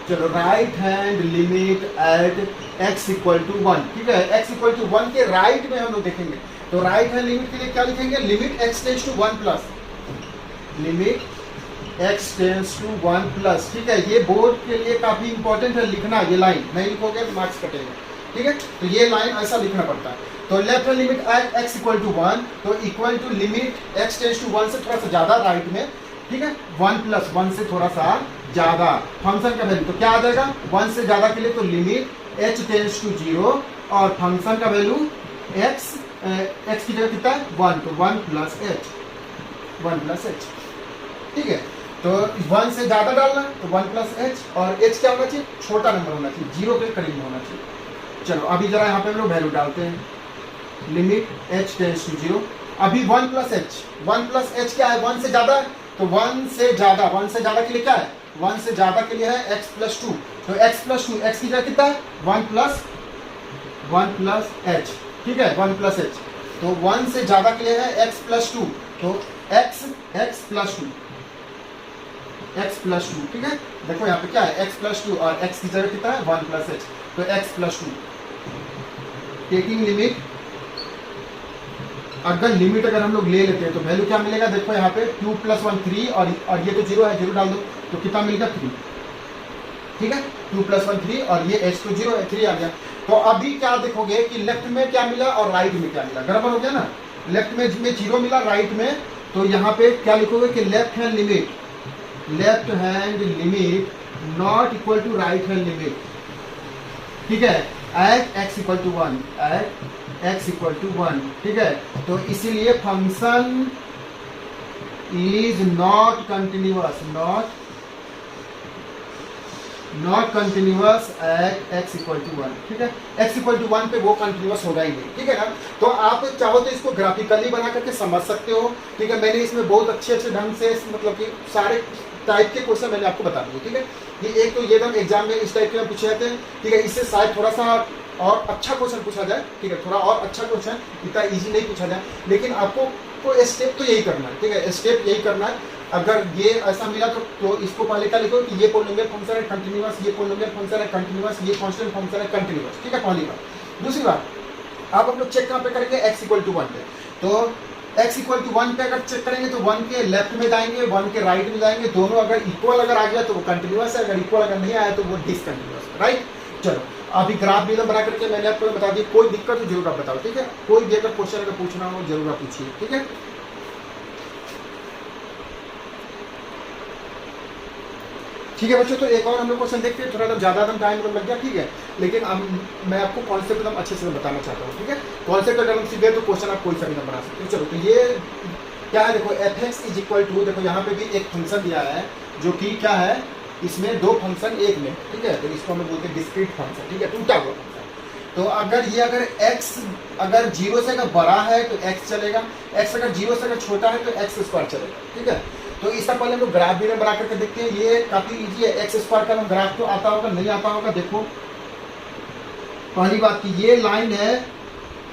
चलो right hand limit at x equal to 1, ठीक है, x इक्वल टू 1 के राइट में हम लोग देखेंगे, तो राइट हैंड लिमिट के लिए क्या लिखेंगे, limit x tends to 1 plus, limit x tends to 1 plus, ठीक है। ये बोर्ड के लिए काफी इंपॉर्टेंट है लिखना, ये लाइन नहीं लिखोगे तो मार्क्स कटेंगे, ठीक है, तो ये लाइन ऐसा लिखना पड़ता है। तो left hand limit at x equal to 1, तो equal to limit x tends to 1 से थोड़ा सा ज्यादा राइट में, ठीक है, 1 प्लस 1 से थोड़ा सा ज्यादा फंक्शन का वैल्यू, तो क्या आ जाएगा 1 से ज्यादा के लिए तो लिमिट h टेंड्स टू 0, और फंक्शन का वैल्यू x की जगह कितना है 1, तो 1 प्लस h, ठीक है। तो 1 से ज्यादा डालना तो 1 प्लस h, और h क्या होना चाहिए, छोटा नंबर होना चाहिए, 0 के करीब होना चाहिए। चलो अभी जरा यहाँ पे हम लोग वैल्यू डालते हैं, लिमिट h टेंड्स टू 0, अभी 1 प्लस h क्या है, 1 से ज्यादा है, तो 1 से ज्यादा के लिए क्या है, 1 से ज्यादा के लिए है x प्लस 2, तो x प्लस 2, x की जगह कितना है 1 प्लस h, ठीक है, 1 प्लस h, तो 1 से ज्यादा के लिए है x प्लस 2, तो x प्लस 2, ठीक है। देखो यहाँ पे क्या है x प्लस 2, और x की जगह कितना है 1 प्लस h, तो x प्लस 2, टेकिंग लिमिट अगर हम लोग ले लेते हैं तो वैल्यू क्या मिलेगा, देखो यहाँ पे 2 प्लस 1 3, और ये तो 0 है, 0 डाल दो, तो कितना मिलेगा 3, ठीक है, 2 प्लस 1 3, और ये h तो 0 है, 3 आ गया। तो अभी क्या देखोगे कि लेफ्ट में क्या मिला और राइट में क्या मिला, गड़बड़ हो गया ना, लेफ्ट में 0 मिला, राइट में, तो यहाँ पे क्या लिखोगे कि left hand limit not equal to right hand limit, ठीक है, एट x इक्वल टू 1, ठीक है। तो इसीलिए function is not continuous at x equal to 1, ठीक है, x इक्वल टू 1 पे वो कंटिन्यूअस होगा ही नहीं, ठीक है ना। तो आप चाहो तो इसको ग्राफिकली बना करके समझ सकते हो, ठीक है, मैंने इसमें बहुत अच्छे ढंग से मतलब कि सारे टाइप के क्वेश्चन मैंने आपको बता दिए, ठीक है। ये एक तो ये एकदम एग्जाम में इस टाइप के पूछे जाते हैं, ठीक है, इससे शायद थोड़ा सा और अच्छा क्वेश्चन पूछा जाए, ठीक है, थोड़ा और अच्छा क्वेश्चन, इतना इजी नहीं पूछा जाए, लेकिन आपको तो स्टेप तो यही करना है, ठीक है, स्टेप यही करना है। अगर ये ऐसा मिला तो इसको पहले क्या लिखो कि ये पोलिनोमियल फंक्शन है कंटिन्यूअस, ये पोलिनोमियल फंक्शन है कंटिन्यूअस, ये कांस्टेंट फंक्शन है कंटिन्यूअस, ठीक है, पहली बात। दूसरी बात, आप लोग चेक कहाँ पे करेंगे, x इक्वल टू 1 पे, तो x इक्वल टू 1 पे अगर चेक करेंगे तो 1 के लेफ्ट में जाएंगे, 1 के राइट में जाएंगे, दोनों अगर इक्वल अगर आ गया तो वो कंटिन्यूअस है, अगर इक्वल अगर नहीं आया तो वो डिसकंटिन्यूअस, राइट। चलो अभी ग्राफ भी बना करके मैंने आपको बता दिया, कोई दिक्कत हो जरूर आप बताओ, ठीक है, कोई भी अगर क्वेश्चन अगर पूछना हो जरूर आप पूछिए, ठीक है। ठीक है बच्चों, तो एक और हम लोग क्वेश्चन देखते हैं, थोड़ा ज्यादा टाइम लग गया, ठीक है, लेकिन अब मैं आपको कॉन्सेप्ट एकदम अच्छे से बताना चाहता हूँ, ठीक है। कॉन्सेप्ट अगर हम सीधे तो क्वेश्चन आप कोई सा भी ना बना सकते। चलो तो ये क्या है, देखो fx इज इक्वल टू, देखो यहाँ पे भी एक फंक्शन दिया है जो कि क्या है, इसमें दो फंक्शन एक में, ठीक है, तो इसको हम बोलते हैं डिस्क्रीट फंक्शन, ठीक है, टूटा हुआ फंक्शन। तो अगर x अगर 0 से अगर बड़ा है तो x चलेगा, x अगर 0 से अगर छोटा है तो x स्क्वायर चलेगा, ठीक है। तो इसका पहले हम लोग ग्राफ भी बना करके देखते हैं, ये काफी इजी है, एक्स स्क्वायर का ग्राफ तो आता होगा नहीं आता होगा। देखो पहली बात की ये लाइन है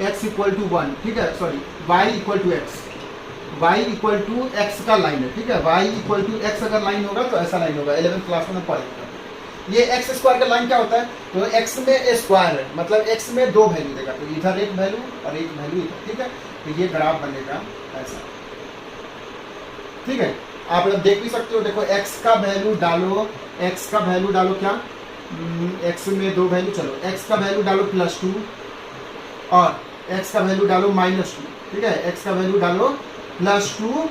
x इक्वल टू 1, ठीक है, sorry y equal to x, y equal to x का लाइन है, ठीक है, y इक्वल टू x अगर लाइन होगा तो ऐसा लाइन होगा, 11th क्लास में पढ़ेंगे। ये एक्स स्क्वायर का लाइन क्या होता है, तो एक्स में ए स्क्वायर है, मतलब एक्स में दो वैल्यू देगा, तो इधर एक वैल्यू और एक वैल्यू इधर, ठीक है। तो ये ग्राफ बनेगा ऐसा, ठीक है। आप लोग देख भी सकते हो, देखो एक्स का वैल्यू डालो, एक्स का वैल्यू डालो क्या, एक्स में दो वैल्यू, चलो एक्स का वैल्यू डालो +2 और एक्स का वैल्यू डालो -2, ठीक है, एक्स का वैल्यू डालो +2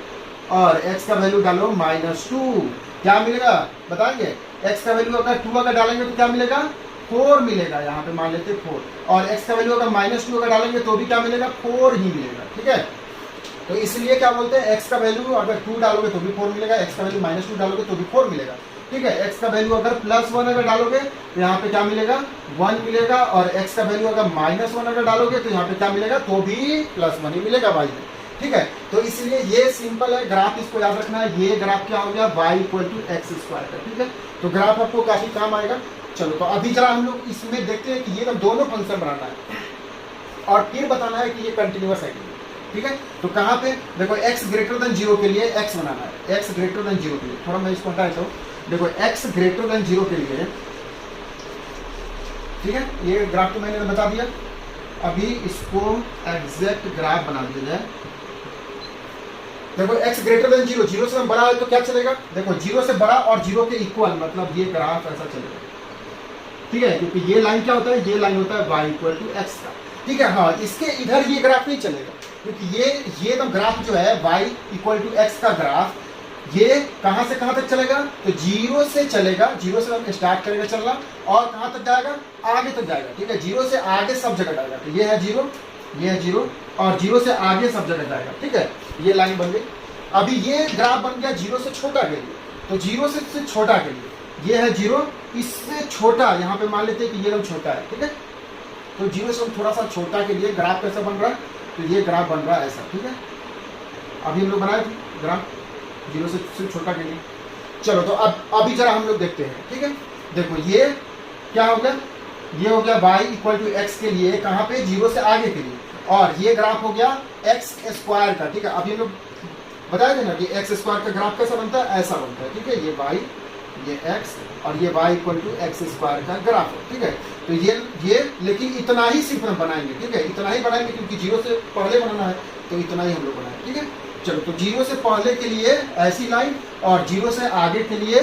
और एक्स का वैल्यू डालो -2, क्या मिलेगा बताएंगे। एक्स का वैल्यू अगर 2 अगर डालेंगे तो क्या मिलेगा, 4 मिलेगा, यहाँ पे मान लेते 4, और एक्स का वैल्यू अगर -2 अगर डालेंगे तो भी क्या मिलेगा, 4 ही मिलेगा, ठीक है। तो इसलिए क्या बोलते हैं, एक्स का वैल्यू अगर 2 डालोगे तो भी 4 मिलेगा, एक्स का वैल्यू -2 डालोगे तो भी 4 मिलेगा। ठीक है। x का वैल्यू अगर +1 अगर डालोगे तो यहाँ पे क्या मिलेगा 1 मिलेगा, और x का वैल्यू अगर -1 अगर डालोगे तो यहाँ पे क्या मिलेगा, तो भी +1 ही मिलेगा y में, ठीक है। तो इसलिए ये सिंपल है ग्राफ, इसको याद रखना है। ये ग्राफ क्या हो गया, y = x² का, ठीक है। तो ग्राफ आपको काफी काम आएगा। चलो तो अभी जरा हम लोग इसमें देखते हैं कि ये दोनों फंक्शन बनाना है और फिर बताना है कि ये कंटिन्यूअस है, ठीक है। तो कहाँ पे देखो x 0 के लिए x बनाना है, x 0 के लिए, थोड़ा मैं इसको हटा देता हूँ। देखो x 0 के लिए, ठीक है, ये ग्राफ तो मैंने बता दिया। अभी इसको एग्जैक्ट ग्राफ बना दिया जाए। देखो x 0, 0 से बड़ा है तो क्या चलेगा, देखो 0 से बड़ा और 0 के इक्वल, मतलब ये ग्राफ ऐसा चलेगा, ठीक है। क्योंकि ये लाइन क्या होता है, ये लाइन होता है y = x का, ठीक है। हाँ, इसके इधर ये ग्राफ नहीं चलेगा, क्योंकि ये तो ग्राफ जो है y = x का ग्राफ, ये कहां से कहां तक चलेगा, तो 0 से चलेगा, 0 से हम स्टार्ट करेगा चलना और कहां तक जाएगा, आगे तक जाएगा, ठीक है। 0 से आगे सब जगह जाएगा, तो ये है 0, ये है 0 और 0 से आगे सब जगह जाएगा, ठीक है। ये लाइन बन गई। अभी ये ग्राफ बन गया 0 से छोटा के लिए, तो 0 से छोटा के लिए ये है 0, इससे छोटा यहाँ पे मान लेते हैं कि ये एकदम छोटा है, ठीक है। तो 0 से थोड़ा सा छोटा के लिए ग्राफ कैसा बन रहा है, तो ये ग्राफ बन रहा है ऐसा, ठीक है। अभी हम लोग बनाए थे ग्राफ 0 से छोटा के लिए। चलो तो अब अभी जरा हम लोग देखते हैं, ठीक है। देखो ये क्या हो गया, ये हो गया y = x के लिए, कहाँ पे 0 से आगे के लिए, और ये ग्राफ हो गया x² का, ठीक है। अभी हम लोग बताए थे ना कि x² का ग्राफ कैसा बनता है, ऐसा बनता है, ठीक है। ये y, ये x और ये y = x² का ग्राफ है, ठीक है। तो ये लेकिन इतना ही सिर्फ हम बनाएंगे, ठीक है, इतना ही बनाएंगे, क्योंकि 0 से पहले बनाना है, तो इतना ही हम लोग बनाएंगे, ठीक है। चलो तो 0 से पहले के लिए ऐसी लाइन और 0 से आगे के लिए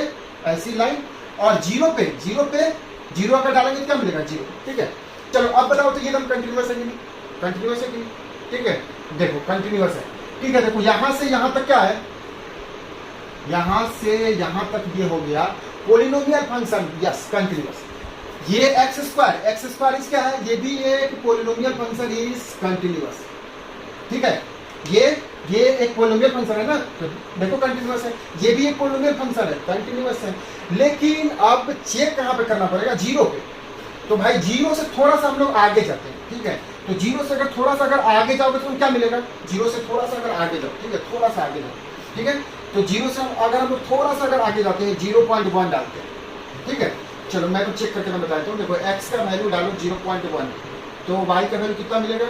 ऐसी लाइन, और 0 अगर डालेंगे तो क्या मिलेगा, 0, ठीक है। चलो अब बताओ तो ये एकदम कंटिन्यूअस है कि नहीं, कंटिन्यूअस है कि नहीं, ठीक है। देखो कंटिन्यूअस है, ठीक है। देखो यहां से यहां तक क्या है, यहां से यहां तक ये हो गया पोलिनोमियल फंक्शन, यस कंटिन्यूअस। ये x² इस क्या है, ये भी एक पोलिनोमियल फंक्शन इज कंटिन्यूअस, ठीक है। ये एक पोलिनोमियल फंक्शन है ना, तो देखो कंटिन्यूअस है। ये भी एक पोलिनोमियल फंक्शन है, कंटिन्यूअस है। लेकिन अब चेक कहां पे करना पड़ेगा, 0 पे। तो भाई 0 से थोड़ा सा हम लोग आगे जाते हैं, ठीक है। तो 0 से अगर थोड़ा सा अगर आगे जाओगे तो क्या मिलेगा, 0 से थोड़ा सा अगर आगे जाओ, ठीक है, थोड़ा सा आगे जाओ, ठीक है। तो 0 से अगर हम लोग थोड़ा सा अगर आगे जाते हैं 0.1 डालते हैं, ठीक है। चलो मैं तो चेक करके मैं बताता हूँ। देखो x का वैल्यू डालो 0.1, तो y का वैल्यू कितना मिलेगा,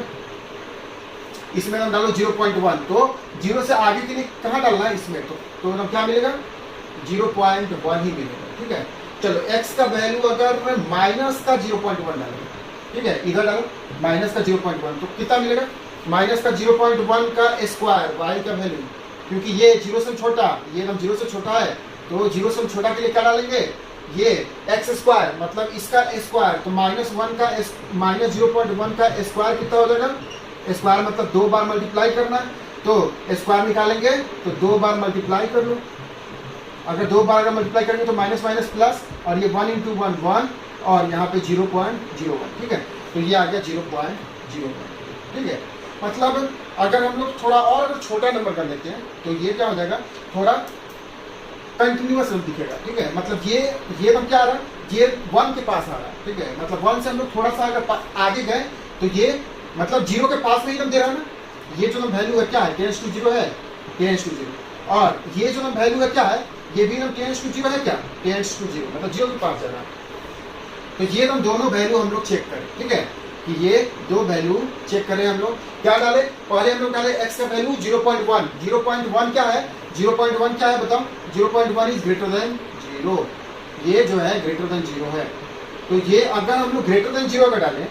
इसमें हम डालो 0.1, तो 0 से आगे के लिए कहाँ डालना है इसमें, तो हम क्या मिलेगा 0.1 ही मिलेगा, ठीक है। चलो x का वैल्यू अगर माइनस का 0.1 डालो, ठीक है, इधर डालो माइनस का 0.1, तो कितना मिलेगा, माइनस का 0.1 का स्क्वायर y का वैल्यू, क्योंकि ये 0 से छोटा, ये एकदम 0 से छोटा है, तो 0 से छोटा के लिए क्या डालेंगे, ये x², मतलब इसका स्क्वायर, तो -1 का -0.1 का स्क्वायर कितना हो जाएगा, स्क्वायर मतलब 2 बार मल्टीप्लाई करना है, तो स्क्वायर निकालेंगे तो 2 बार मल्टीप्लाई कर लो। अगर 2 बार अगर मल्टीप्लाई करेंगे तो माइनस माइनस प्लस, और ये 1 × 1 1 और यहाँ पे 0.01, ठीक है। तो ये आ गया 0.01, ठीक है। मतलब अगर हम लोग थोड़ा और अगर छोटा नंबर कर लेते हैं तो ये क्या हो जाएगा, थोड़ा कंटिन्यूअस दिखेगा, ठीक है। मतलब ये हम क्या आ रहा है, ये 1 के पास आ रहा है, ठीक है। मतलब 1 से हम लोग थोड़ा सा अगर आगे गए तो ये मतलब 0 के पास में ही हम दे रहा है ना, ये जो वैल्यू है क्या है, टेंड्स टू 0 है, टेंड्स टू 0, और ये जो वैल्यू है क्या है, ये भी टेंड्स टू 0 है, क्या टेंड्स टू 0, मतलब 0 के पास जा रहा है। तो ये हम दोनों वैल्यू हम लोग चेक करें, ठीक है, कि ये 2 वैल्यू चेक करें। हम लोग क्या डाले, पहले हम लोग डाले x का वैल्यू 0.1, 0.1 क्या है, 0.1 क्या है बताओ, 0.1 इज ग्रेटर देन 0, ये जो है ग्रेटर देन 0 है। तो ये अगर हम लोग ग्रेटर देन 0 अगर डालें,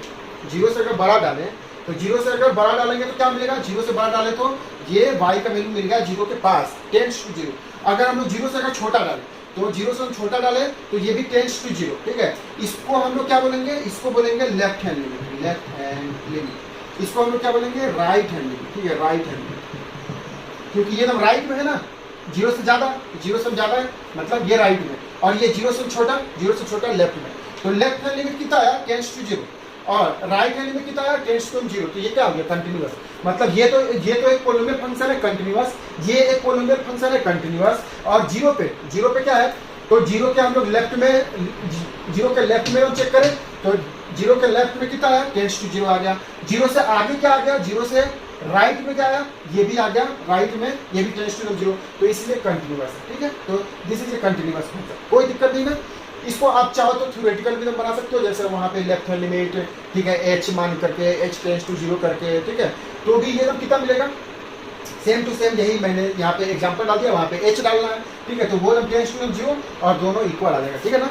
0 से अगर बड़ा डालें, तो 0 से अगर बड़ा डालेंगे तो क्या मिलेगा, 0 से बड़ा डाले तो ये y का वैल्यू मिल गया 0 के पास, टेंड्स टू 0। अगर हम लोग 0 से अगर छोटा डालें, तो 0 से हम छोटा डालें तो ये भी टेंड्स टू 0, ठीक है। इसको हम लोग क्या बोलेंगे, इसको बोलेंगे left hand limit, left hand limit. इसको हम लोग क्या बोलेंगे, राइट हैंड लिमिट, ठीक है, राइट हैंड लिमिट, क्योंकि ये तो राइट में है ना, 0 से ज्यादा, 0 से ज्यादा है, मतलब ये राइट में, और ये 0 से छोटा लेफ्ट में। तो लेफ्ट हैंड लिमिट कितना आया, टेंड्स टू 0, और राइट हैंड लिमिट कितना आया, टेंड्स टू 0। तो ये क्या हो गया, कंटिन्यूअस। मतलब ये तो एक पोलिनोमियल फंक्शन है कंटिन्यूअस, ये एक पोलिनोमियल फंक्शन है कंटिन्यूअस, और 0 पे क्या है, तो जीरो के हम लोग लेफ्ट में, जीरो के लेफ्ट में हम चेक करें तो जीरो के लेफ्ट में कितना है, टेंड्स टू जीरो आ गया। जीरो से आगे क्या आ गया, जीरो से राइट में क्या आया, ये भी आ गया राइट में, ये भी टेंड्स टू जीरो, तो इसलिए कंटिन्यूअस है, ठीक है। तो this is a continuous function, कोई दिक्कत नहीं ना। इसको आप चाहो तो थ्योरेटिकल भी बना सकते हो, जैसे वहां पे लेफ्ट हैंड लिमिट, ठीक है, एच मान करके, एच टेंड्स टू जीरो करके, ठीक है, तो भी ये कितना मिलेगा, सेम टू सेम यही मैंने यहाँ पे एग्जांपल डाल दिया, वहां पे एच डालना है, ठीक है, तो वो टेंड्स टू जीरो और दोनों इक्वल आ जाएगा, ठीक है ना।